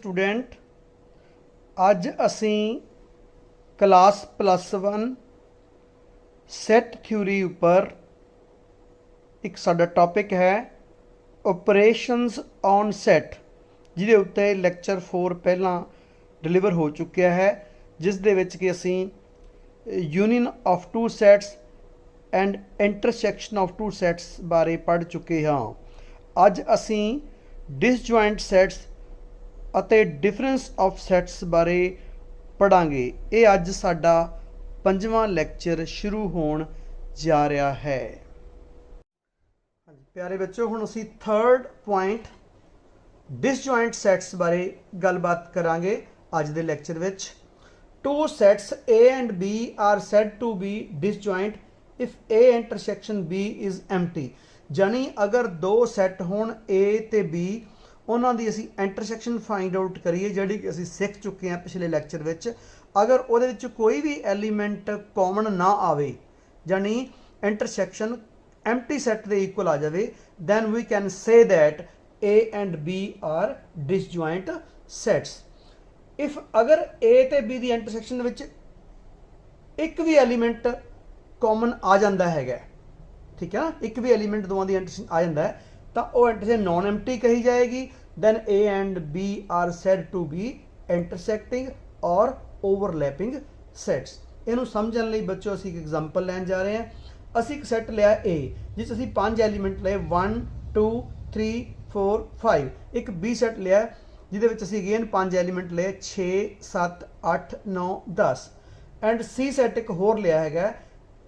Student अज असी class +1 set theory उपर एक साडा टॉपिक है ऑपरेशंस ऑन सैट जिहदे उत्ते लैक्चर 4 पहला डिलीवर हो चुकिया है जिस दे विच कि असी union of two sets and intersection of two sets बारे पढ़ चुके हाँ। अज असी डिसजॉइंट सैट्स ਅਤੇ डिफरेंस ऑफ सैट्स बारे पढ़ांगे। ये अज साडा 5वां लैक्चर शुरू होण जा रहा है। प्यारे बच्चों हुण असी 3rd पॉइंट डिसजॉइंट सैट्स बारे गलबात करांगे अज दे लैक्चर विच। Two sets A and B are said to be disjoint if A intersection B is empty। जानी अगर दो सैट होण A ते B उन्हों की असी इंटरसैक्शन फाइंड आउट करिए जिहड़ी कि असी सीख चुके हैं पिछले लैक्चर विच। अगर उहदे विच कोई भी एलीमेंट कॉमन ना आवे यानी इंटरसैक्शन एम्प्टी सैट दे इक्वल आ जाए then we can say that A and B are disjoint sets. If अगर A ते B दी इंटरसैक्शन विच एक भी एलीमेंट कॉमन आ जाता है, ठीक है ना, एक भी एलीमेंट दोवां दी इंटरसैक्शन आ जाता है तो वह इंटरसेक्शन नॉन एम्प्टी कही जाएगी। Then A and B are said to be intersecting और ओवरलैपिंग सैट्स। इनू समझने लई बच्चों असी एक एग्जाम्पल लैन जा रहे हैं। असी एक सैट लिया A जिस असी 5 एलीमेंट ले 1 2 3 4 5। एक B सैट लिया जिहदे विच असी अगेन 5 एलीमेंट ले 6 7 8 9 10 एंड C सैट एक होर लिया है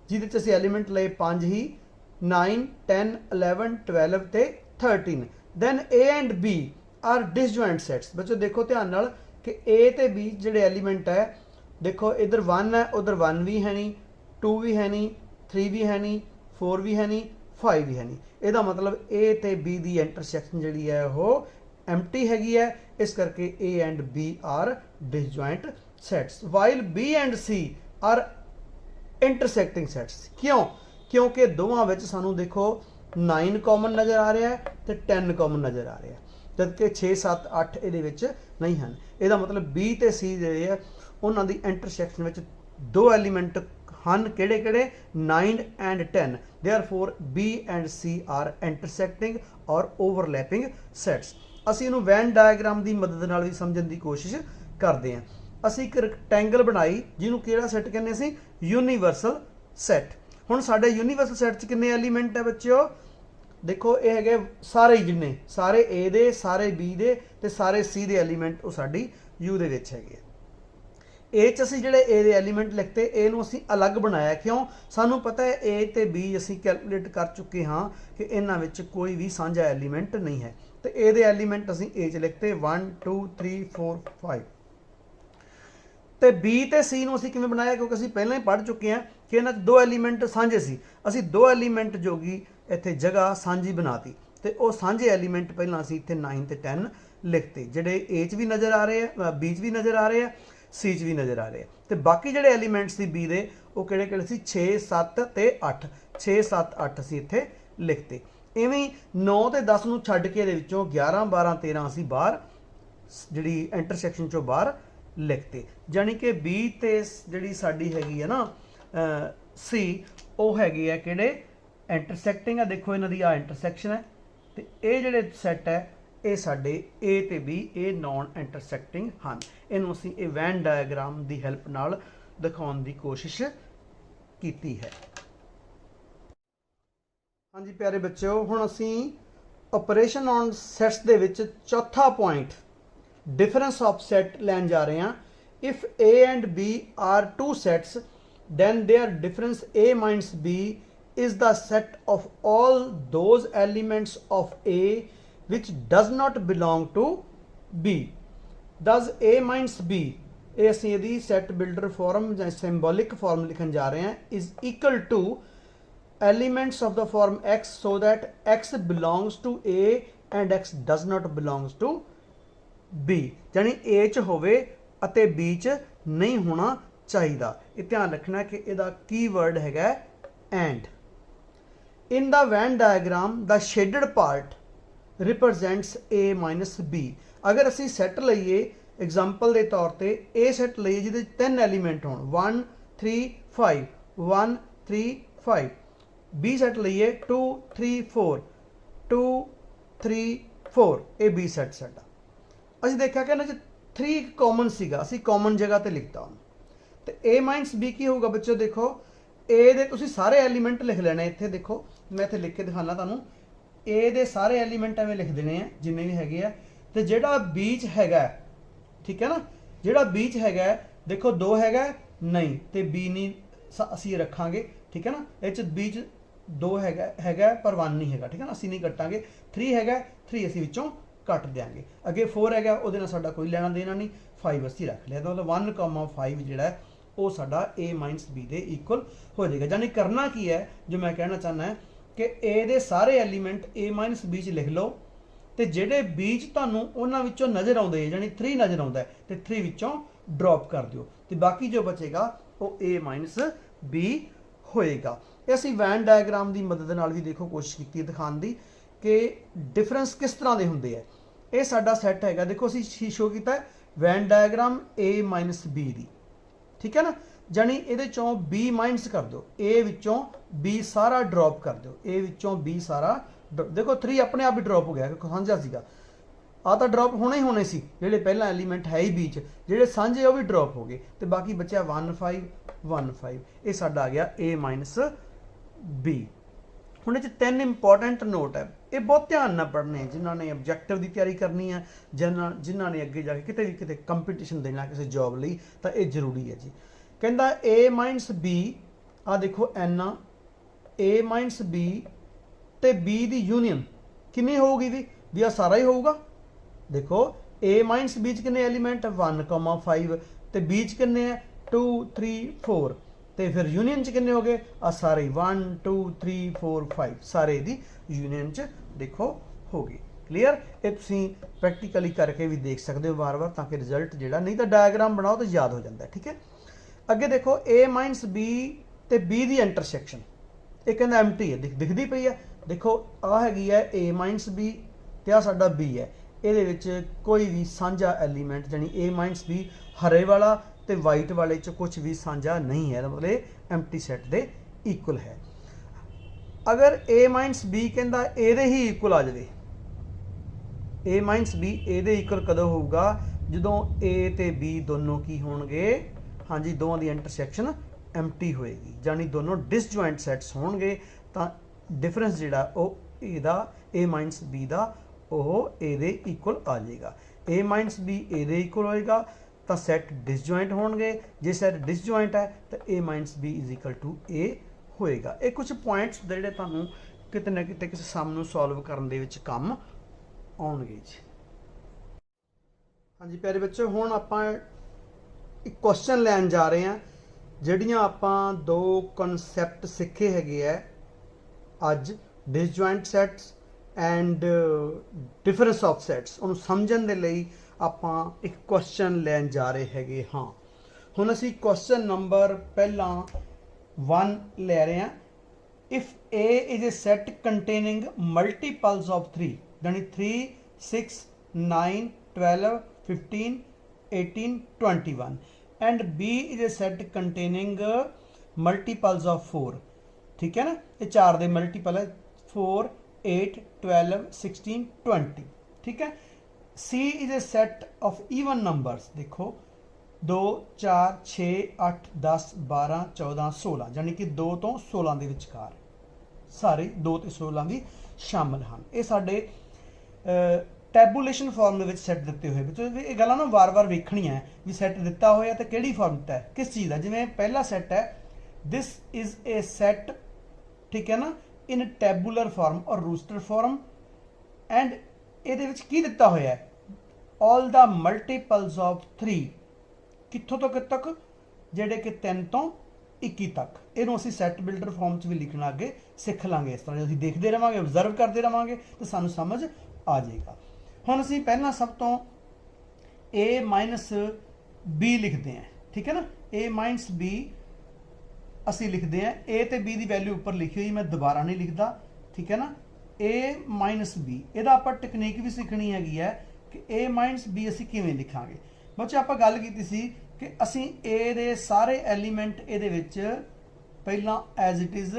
जिहदे विच असी एलीमेंट ले 5 ही 9 10 11 12 ते 13। Then A and B are disjoint sets. बच्चों देखो ध्यान नाल कि A ते B जिहड़े एलीमेंट है देखो इधर 1 है उधर 1 भी है नहीं 2 भी है नहीं 3 भी है नहीं 4 भी है नहीं 5 भी है नहीं। इसका मतलब A ते B दी इंटरसैक्शन जिहड़ी है वो एम्प्टी हैगी है, इस करके A and B are disjoint sets. While B and C are intersecting sets. क्यों? क्योंकि दोवां विच सानू देखो 9 कॉमन नज़र आ रहा है तो 10 कॉमन नज़र आ रहा है जबकि 6 7 8 ये नहीं हैं। इसका मतलब B ते C जिहड़े है उन्हां दी इंटरसैक्शन विच दो एलीमेंट हैं किहड़े किहड़े 9 and 10। Therefore B and C are intersecting और ओवरलैपिंग सैट्स। असीं इहनूं वैन डायग्राम की मदद नाल भी समझण की कोशिश करते हैं। असीं एक रैक्टेंगल बनाई जिन्हों किहड़ा सैट कहने सी यूनीवर्सल सैट। हुण साडे यूनीवर्सल सैट च किन्ने एलीमेंट है बच्चों देखो ये है सारे जिन्ने सारे A दे सारे B दे ते सारे C दे एलीमेंट वो साडी U दे विच हैगे। A च असीं जिहड़े A दे एलीमेंट लिखते A नूं असीं अलग बनाया क्यों सानूं पता है A ते B असीं कैलकुलेट कर चुके हाँ कि इन्हां विच कोई भी साझा एलीमेंट नहीं है तो A दे एलीमेंट असीं A च लिखते 1 2 3 4 5 तो B ते C नूं असीं किवें बनाया क्योंकि असीं पहलां ही पढ़ चुके हैं कि इन्हां दो एलीमेंट साझे सी। असीं दो एलीमेंट जोगी इत्थे जगह साझी बनाती तो वह साझे एलीमेंट पहलां असीं इत्थे 9 ते 10 लिखते जिहड़े A च भी नज़र आ रहे हैं B च भी नज़र आ रहे हैं C च भी नज़र आ रहे हैं तो बाकी जिहड़े एलीमेंट सी B दे वो किहड़े किहड़े सी 6 7 ते 8 6 7 8 असीं इत्थे लिखते। इवें 9 ते 10 नूं छड्ड के इहदे विचों 11 12 13 असीं बाहर जिहड़ी इंटरसैक्शन चों बाहर लिखते जानी कि B ते जिहड़ी साडी हैगी है ना C वो हैगी है किहड़े इंटरसैक्टिंग है। देखो इन्हां दी आ इंटरसैक्शन है तो ये जिहड़े सैट है ये साडे A ते B ये नॉन इंटरसैक्टिंग हैं। इहनूं असीं ये वैन डायग्राम की हैल्प नाल दिखाउण दी कोशिश कीती है। हाँ जी प्यारे बच्चों हुण असीं ऑपरेशन ऑन सैट्स दे विच चौथा पॉइंट डिफरेंस ऑफ सैट लैन जा रहे हैं। If A and B are two sets then their difference A minus B is the set of all those elements of A which does not belong to B। Thus A minus B ये असीं इहदी set builder form या symbolic form लिखन जा रहे हैं is equal to elements of the form X so that X belongs to A and X does not belongs to B। यानी A च होवे अते B च नहीं होना चाहिए। ये ध्यान रखना कि इसका कीवर्ड है and. In the Venn diagram the shaded part represents A minus B। अगर असी सैट लईए एग्जाम्पल के तौर पर ए सैट लईए जिहदे 3 एलीमेंट होण 1 3 5 1 3 5, बी सैट लईए 2 3 4 2 3 4, ये बी सैट साडा। असीं देखिया कि इन्हां 'च 3 कॉमन सीगा, असीं कॉमन जगह ते लिखता हूँ। तो ए माइनस बी की होगा बच्चों, देखो ए दे तुसीं सारे एलीमेंट लिख लेने इत्थे, देखो मैं इत्थे लिख के दिखाना तुहानूं। ए दे सारे एलीमेंट एवें लिख देने हैं जिन्ने भी हैगे आ, ते जिहड़ा बी च हैगा, ठीक है ना, जिहड़ा बी च हैगा देखो 2 हैगा नहीं, तो बी नहीं असीं रखांगे, ठीक है ना। इह च बी च 2 हैगा पर 1 नहीं हैगा, ठीक है ना, असीं नहीं कट्टांगे। 3 हैगा 3 असीं विचों कट देंगे। अगे 4 हैगा उहदे नाल साडा कोई लेना देना नहीं, 5 असीं रख लिया, तो मतलब 1,5 जिहड़ा है वो साडा ए माइनस बी दे इक्वल हो जाएगा। यानी करना की है, जो मैं कहना चाहना है कि ए दे सारे एलीमेंट ए माइनस बी च लिख लो, तो जेडे बी च तुहानूं उन्हां विचों नज़र आउंदे यानी 3 नज़र आउंदा है, तो 3 विचों ड्रॉप कर दिओ, तो बाकी जो बचेगा वो ए माइनस बी होएगा। असीं वैन डायग्राम की मदद नाल भी देखो कोशिश की दिखाने की कि डिफरेंस किस तरह के होंदे है। ये साडा सैट हैगा, देखो असीं शो किया Venn diagram A minus be the, ठीक है ना, जानी ये चों बी माइनस कर दो, ए विचों बी सारा ड्रॉप कर दो, ए विचों बी सारा देखो 3 अपने आप ही ड्रॉप हो गया क्योंकि साझा सीगा, आ तो ड्रॉप होने ही होने सी, जेडे पहला एलीमेंट है ही बीच जेडे साझे वो भी ड्रॉप हो गए, तो बाकी बचा 1 5 1 5, ये साडा आ गया ए माइनस बी। हुण इह 3 इंपॉर्टेंट नोट है, ये बहुत ध्यान नाल पढ़ने जिन्होंने ऑब्जैक्टिव की तैयारी करनी है, जिन्होंने अगे जाके किते भी किते कंपीटीशन देना किसी जॉब लई, तो ये जरूरी है जी। कहंदा ए माइनस बी, आ देखो एन ए माइनस बी ते बी दी यूनीयन कितनी होगी भी आ सारा ही होगा। देखो ए माइनस बी च कितने एलीमेंट 1,5 ते बी च कितने है 2 3 4, तो फिर यूनीयन च कितने हो गए आ सारे 1 2 3 4 5 सारे दी यूनीयन च देखो हो गई। क्लीयर, ये तुसीं प्रैक्टिकली करके भी देख सकते हो बार बार, ताकि रिजल्ट जिहड़ा, नहीं तो डायग्राम बनाओ तो याद हो जाता है, ठीक है। अगे देखो ए माइनस बी ते बी दी इंटरसैक्शन, ये कहना एम्प्टी है, दिखती पई है, देखो आ हैगी है ए माइनस बी ते आ साडा बी है, ये कोई भी साझा एलीमेंट यानी ए माइनस बी हरे वाला तो वाइट वाले च कुछ भी साझा नहीं है, मतलब एम्प्टी सैट दे इक्वल है। अगर ए माइनस बी कहता ए ही इक्वल आ जाए, ए माइनस बी ए इक्वल कदों होगा जदों ए ते बी दोनों की होणगे, हाँ जी, दोवां दी इंटरसैक्शन एम्प्टी होएगी, यानी दोनों डिसजॉइंट सैट्स होणगे, तो डिफरेंस जिहड़ा ओह इहदा ए माइनस बी दा ओह ए दे इक्वल आ जाएगा। ए माइनस बी ए दे इक्वल होएगा तो सैट डिसजॉइंट होणगे, जे सैट डिसजॉइंट है तो A minus B is equal to A होएगा। ये कुछ पॉइंट्स जिहड़े तुहानूं किते ना किते किसी सम नूं सॉल्व करन दे विच काम आउणगे जी। हाँ जी प्यारे बच्चों, हुण आपां एक क्वेश्चन लैन जा रहे हैं, जिहड़ियां आपां 2 कॉन्सैप्ट सीखे हैगे है अज, disjoint sets and difference of sets, उन्होंने समझण दे लई आपां एक क्वेश्चन लैन जा रहे हैगे। हाँ हुण असीं क्वेश्चन नंबर पहला 1 ले रहे हैं। If A is a set containing multiples of 3, यानी 3 6 9 12 15 18 21, and B is a set containing multiples of 4, ठीक है ना, ये 4 दे मल्टीपल है 4 8 12 16 20, ठीक है। C is a set of even numbers, देखो 2 4 6 8 10 12 14 16, यानी कि 2 तो 16 के विचकार सारे 2 तो 16 भी शामिल हैं। ये साडे टैबूलेशन फॉर्म के सैट दिते हुए बच्चों, ये गल्लां ना वार वार वेखनी है भी सैट दिता होया तो किहड़ी फॉर्म दिता है, किस चीज़ का। जिवें पहला सैट है दिस इज ए सैट, ठीक है ना, इन टैबूलर फॉर्म और रूस्टर फॉर्म, एंड ये की दिता होया है ऑल द मल्टीपल्स ऑफ 3, कित्थों तो कित तक, जेडे कि 3 तो 21 तक। इनू असीं सैट बिल्डर फॉर्म च भी लिखना अगे सीख लांगे, इस तरह असीं देखते रहांगे, ऑबजर्व करते रहांगे तो सानू समझ आ जाएगा। हुण असीं पहला सब तो ए माइनस बी लिखते हैं, ठीक है ना, ए माइनस बी असी लिखते हैं, ए तो बी की वैल्यू उपर लिखी हुई, मैं दोबारा नहीं लिखता, ठीक है ना। ए माइनस बी, यदा आप टेक्निक भी सीखनी हैगी है कि A माइनस B ਅਸੀਂ ਕਿਵੇਂ ਲਿਖਾਂਗੇ। ਬੱਚੇ ਆਪਾਂ ਗੱਲ ਕੀਤੀ ਸੀ ਕਿ ਅਸੀਂ A ਦੇ ਸਾਰੇ ਐਲੀਮੈਂਟ ਇਹਦੇ ਵਿੱਚ ਪਹਿਲਾਂ ਐਜ਼ ਇਟ ਇਜ਼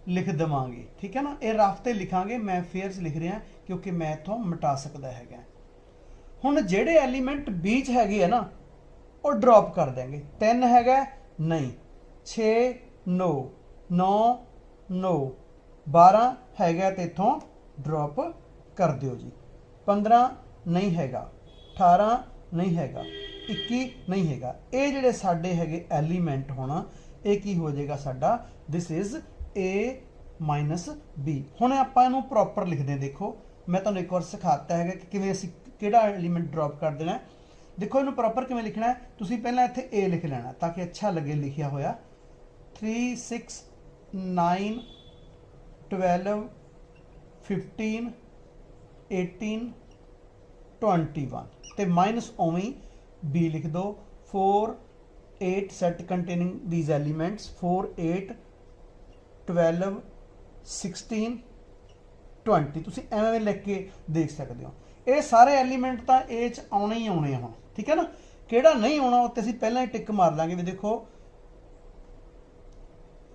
ਲਿਖ ਦੇਵਾਂਗੇ, ਠੀਕ ਹੈ ਨਾ। ਇਹ ਰਫ ਤੇ ਲਿਖਾਂਗੇ, ਮੈਂ ਫੇਅਰ 'ਚ ਲਿਖ ਰਿਹਾ ਕਿਉਂਕਿ ਮੈਂ ਇੱਥੋਂ ਮਿਟਾ ਸਕਦਾ ਹੈਗਾ। ਹੁਣ ਜਿਹੜੇ ਐਲੀਮੈਂਟ B 'ਚ ਹੈਗੇ ਆ ਨਾ ਉਹ ਡ੍ਰੌਪ ਕਰ ਦੇंगे। 3 ਹੈਗਾ ਨਹੀਂ, 6 9 9 9 12 ਹੈਗਾ ਤੇ ਇੱਥੋਂ ਡ੍ਰੌਪ कर दियो जी। 15 नहीं हैगा, 18 नहीं हैगा, 21 नहीं हैगा। ये जिहड़े साडे हैगे एलीमेंट होना ये की हो जाएगा साडा, this is A minus B। हुण आपां इहनूं प्रॉपर लिखदे हैं। देखो मैं तुहानूं एक बार सिखाता है कि किवें असीं किहड़ा एलीमेंट ड्रॉप कर देना है। देखो इहनूं प्रॉपर किवें लिखना है, तुसीं पहलां इत्थे A लिख लेना ताकि अच्छा लगे लिखिया होया। 3 6 9 12 15 18 21 ਤੇ माइनस ओवें B लिख दो। 4 8 set containing these elements 4 8 12 16 20 ਤੁਸੀਂ ਐਵੇਂ ਲਿਖ ਕੇ ਦੇਖ ਸਕਦੇ ਹੋ। ਇਹ ਸਾਰੇ ਐਲੀਮੈਂਟ ਤਾਂ A 'ਚ ਆਉਣੇ ਹੀ ਆਉਣੇ ਆ ਹੁਣ, ਠੀਕ ਹੈ ਨਾ। ਕਿਹੜਾ ਨਹੀਂ ਆਉਣਾ ਉੱਤੇ ਅਸੀਂ ਪਹਿਲਾਂ ਹੀ ਟਿਕ ਮਾਰ ਲਾਂਗੇ ਵੀ ਦੇਖੋ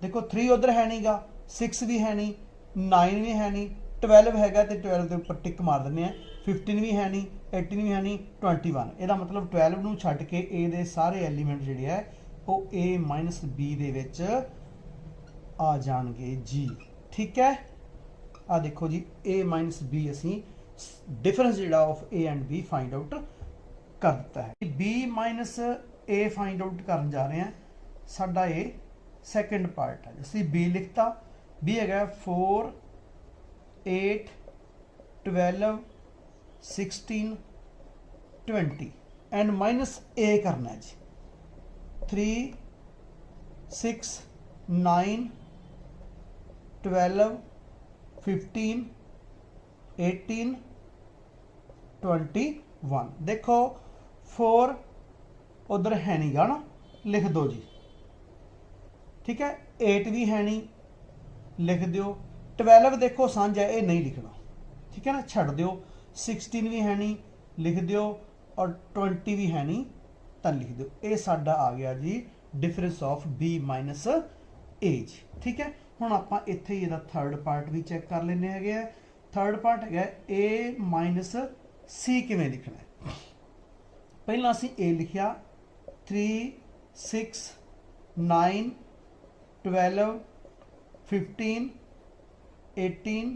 3 ਉਧਰ ਹੈ ਨਹੀਂਗਾ, 6 ਵੀ ਹੈ ਨਹੀਂ, 9 ਵੀ ਹੈ ਨਹੀਂ, 12 हैगा तो 12 के उपर टिक मार दें। 15 भी है नहीं, 18 भी है नहीं, 21। ਇਹਦਾ मतलब 12 ਨੂੰ ਛੱਡ ਕੇ A ਦੇ ਸਾਰੇ ਐਲੀਮੈਂਟ ਜਿਹੜੇ ਹੈ ਉਹ A ਮਾਈਨਸ B ਦੇ ਵਿੱਚ ਆ ਜਾਣਗੇ ਜੀ, ਠੀਕ ਹੈ। ਆ ਦੇਖੋ ਜੀ A ਮਾਈਨਸ B ਅਸੀਂ ਡਿਫਰੈਂਸ ਜਿਹੜਾ of A and B find out ਕਰ ਦਿੱਤਾ ਹੈ। B minus A find out ਕਰਨ ਜਾ ਰਹੇ ਹਾਂ। ਸਾਡਾ ਇਹ ਸੈਕੰਡ ਪਾਰਟ ਹੈ। ਅਸੀਂ B ਲਿਖਤਾ, B ਹੈਗਾ 4 8 12 16 20 एंड माइनस A करना है जी। 3 6 9 12 15 18 21। देखो 4 उधर है नहीं गा ना, लिख दो जी, ठीक है। 8 भी है नहीं, लिख दो। 12 देखो सांझ है, ये नहीं लिखना, ठीक है ना, छड़ दो। 16 भी है नहीं, लिख दो। और 20 भी है नहीं तो लिख दो। ये साडा आ गया जी difference of B minus A जी, ठीक है। हुण आपां इत्थे इहदा थर्ड पार्ट भी चैक कर लैने हैगे। थर्ड पार्ट है A माइनस C किवें लिखना है। पहला असीं A लिखिया 3 6 9 12 15 18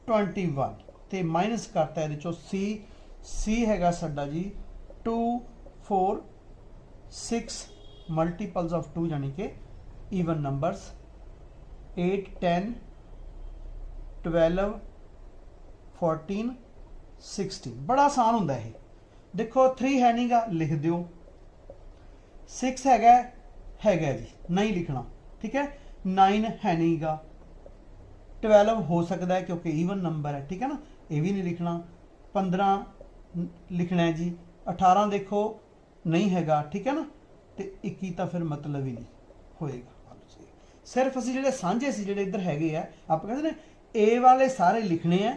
21 ਤੇ माइनस करता है C हैगा साडा जी 2 4 6 मल्टीपल्स ऑफ 2 यानी कि ईवन नंबर्स 8 10 12 14 16। बड़ा आसान होंदा है। देखो 3 है नहीं गा, लिख दो। 6 हैगा जी, नहीं लिखना, ठीक है। 9 है नहीं गा, 12 हो सकता है क्योंकि ईवन नंबर है, ठीक है ना, ये भी नहीं लिखना। 15 लिखना है जी। 18 देखो नहीं हैगा, ठीक है ना, तो 21 तो फिर मतलब ही नहीं होएगा। सिर्फ असी जो सांझे से जो इधर हैगे आ, आप कहते हैं A वाले सारे लिखने हैं,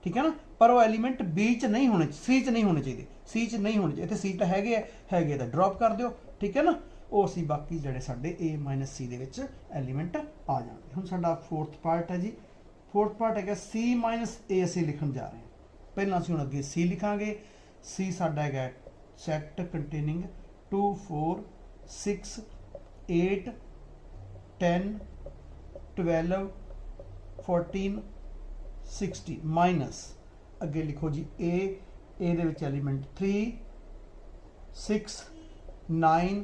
ठीक है ना, पर वो एलीमेंट B च नहीं होने, C च नहीं होने चाहिए, C च नहीं होने चाहिए। इतने C तो हैगे तो ड्रॉप कर दो, ठीक है ना। वो असी बाकी जोड़े साढ़े A माइनस C दे एलीमेंट आ जाएंगे। हम साडा फोर्थ पार्ट है जी। फोर्थ पार्ट है C माइनस A असी लिखन जा रहे हैं। पहला असी हुण अगे C लिखांगे। C साडा है सैट कंटेनिंग 2 4 6 8 10 12 14 60 माइनस अगे लिखो जी A दे विच एलीमेंट 3 6 9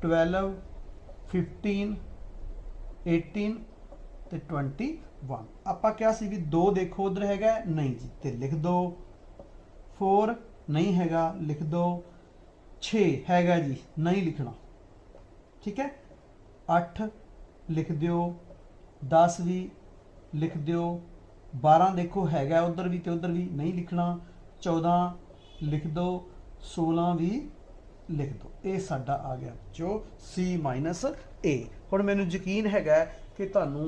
12 15 18 ਤੇ 21। ਆਪਾਂ ਕਿਹਾ ਸੀ ਵੀ 2 ਦੇਖੋ ਉਧਰ ਹੈਗਾ नहीं जी, ਤੇ ਲਿਖ दो। 4 नहीं हैगा, लिख दो। 6 हैगा जी, नहीं लिखना, ठीक है। 8 लिख दो। 10 भी लिख दो। 12 देखो हैगा उधर भी तो उधर भी, नहीं लिखना। 14 लिख दो। 16 भी लिख दो। ये साडा आ गया जो C माइनस A। हुण मैनूं यकीन हैगा कि तुहानूं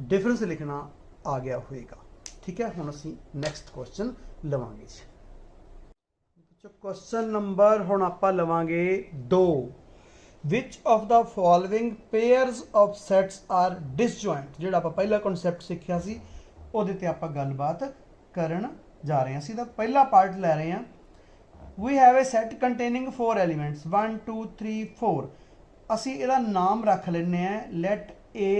डिफरेंस लिखना आ गया होएगा, ठीक है। हुण असीं नैक्सट क्वेश्चन लवांगे जी। क्वेश्चन नंबर हुण आपां लवांगे 2 which of the following pairs of sets are disjoint. जिहड़ा आपां पहला कॉन्सैप्ट सीखिया सी उहदे ते आपां गलबात करन जा रहे हैं। असीं दा पहला पार्ट लै रहे हैं। We have a set containing 4 elements 1 2 3 4। असीं इहदा नाम रख लैने हैं लैट ए।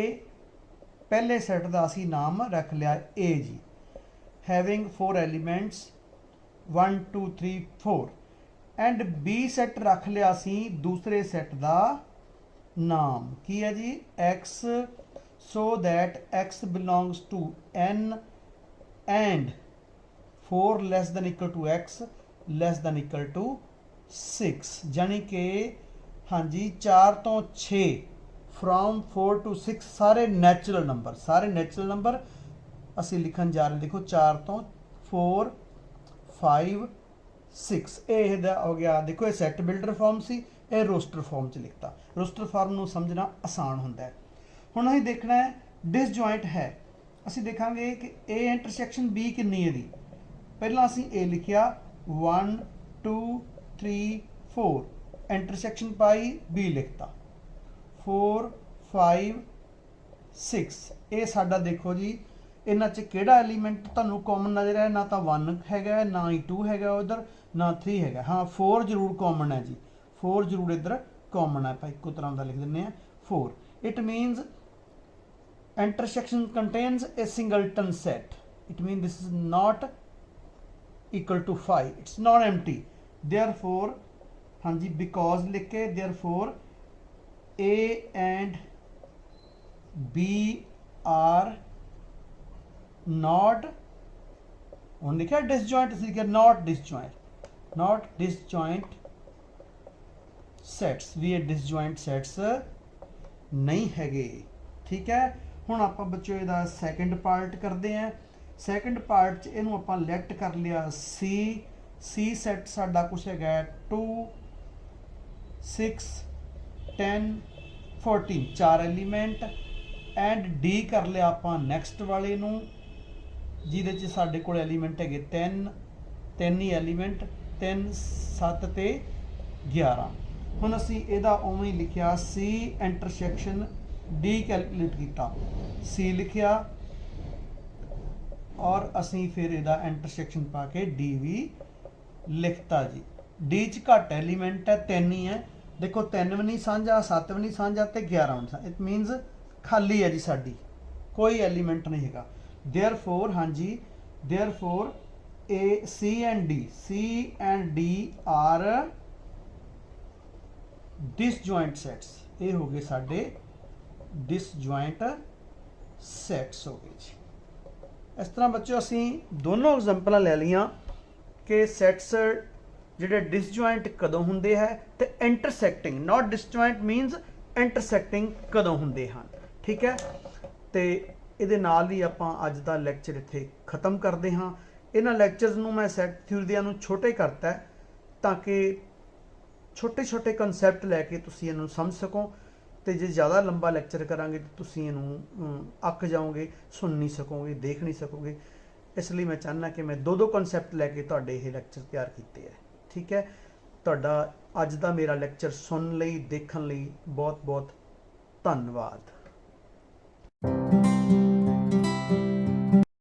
पहले सैट का असीं नाम रख लिया ए जी। Having 4 elements 1 2 3 4 and B set रख लिया सी दूसरे सैट का नाम की है जी X, so that X belongs to N and 4 less than equal to X less than equal to 6। यानी कि हाँ जी 4 तो 6 फ्रॉम 4 टू 6 सारे नैचुरल नंबर असी लिखन जा रहे। देखो 4 तो 4 5 6 ये हो गया। देखो ये सैट बिल्डर फॉर्म सी, ये रोस्टर फॉर्म च लिखता। रोस्टर फॉर्म को समझना आसान होंदा है। हुण असीं देखना है डिसजॉइंट है। असीं देखांगे कि ए इंटरसैक्शन बी कितनी है दी। पहला असीं ए लिखिया 1 2 3 4 इंटरसैक्शन पाई बी लिखता 4 5 6। ये साडा देखो जी इन्हां च किहड़ा एलीमेंट तुहानूं कॉमन नज़र है? ना तो 1 हैगा, ना ही 2 हैगा उधर, ना 3 हैगा। हाँ 4 जरूर कॉमन है जी, 4 जरूर इधर कॉमन है। आप एक तरह का लिख दें 4। It means intersection contains a singleton set. It mean this is not equal to 5, it's not empty. Therefore हाँ जी बिकॉज लिख के therefore A and B are not, हुण लिखा डिसजॉइंट, लिखा नॉट डिसजॉइंट सैट्स भी ये डिसजॉइंट सैट्स नहीं हैगे। ठीक है। हुण आपां बच्चों इहदा सैकेंड पार्ट करते हैं। सैकेंड पार्ट च इहनूं आपां लैक्ट कर लिया सी सैट साडा कुछ हैगा 2 6 10 14 4 एलीमेंट एंड डी कर लिया आपां नैक्सट वाले नूं जिहदे च साडे कोल एलीमेंट है 3 ही एलीमेंट 3 7 ते 11। हुण असीं इहदा उवें ही लिखिया सी इंटरसैक्शन डी कैलकुलेट किया सी लिखिया और असीं फिर इहदा इंटरसैक्शन पा के डी भी लिखता जी। डी च घट एलीमेंट है 3 ही है। देखो 3 भी नहीं साझा, 7 भी नहीं साझा तो 11 भी साझा। इट मीनस खाली है जी, साडी कोई एलीमेंट नहीं है। देयरफॉर हाँ जी therefore A C and D are disjoint sets. ये हो गए साडे डिसजॉइंट सैट्स हो गए जी। इस तरह बच्चों असी दोनों एग्जाम्पल ले लिया कि सैट्स जिहड़े डिसजॉइंट कदों हुंदे है ते इंटरसैक्टिंग, नॉट डिसजॉइंट मीनस इंटरसैक्टिंग कदों हुंदे हैं। ठीक है। तो ਇਹਦੇ ਨਾਲ ਹੀ ਆਪਾਂ ਅੱਜ ਦਾ ਲੈਕਚਰ ਇੱਥੇ ਖਤਮ ਕਰਦੇ ਹਾਂ। ਇਹਨਾਂ ਲੈਕਚਰਸ ਨੂੰ ਮੈਂ ਸੈਟ ਥਿਊਰੀ ਦਿਆਂ ਨੂੰ ਛੋਟੇ ਕਰਤਾ ਤਾਂ ਕਿ ਛੋਟੇ ਕਨਸੈਪਟ ਲੈ ਕੇ ਤੁਸੀਂ ਇਹਨੂੰ ਸਮਝ ਸਕੋ। ਤੇ ਜੇ ਜ਼ਿਆਦਾ ਲੰਬਾ ਲੈਕਚਰ ਕਰਾਂਗੇ ਤਾਂ ਤੁਸੀਂ ਇਹਨੂੰ ਅੱਕ ਜਾਓਗੇ, ਸੁਣ ਨਹੀਂ ਸਕੋਗੇ, ਦੇਖ ਨਹੀਂ ਸਕੋਗੇ। ਇਸ ਲਈ ਮੈਂ ਚਾਹੁੰਦਾ ਕਿ ਮੈਂ ਦੋ ਕਨਸੈਪਟ ਲੈ ਕੇ ਤੁਹਾਡੇ ਇਹ ਲੈਕਚਰ ਤਿਆਰ ਕੀਤੇ ਹੈ। ਠੀਕ ਹੈ। ਤੁਹਾਡਾ ਅੱਜ ਦਾ ਮੇਰਾ ਲੈਕਚਰ ਸੁਣਨ ਲਈ, ਦੇਖਣ ਲਈ ਬਹੁਤ ਬਹੁਤ ਧੰਨਵਾਦ।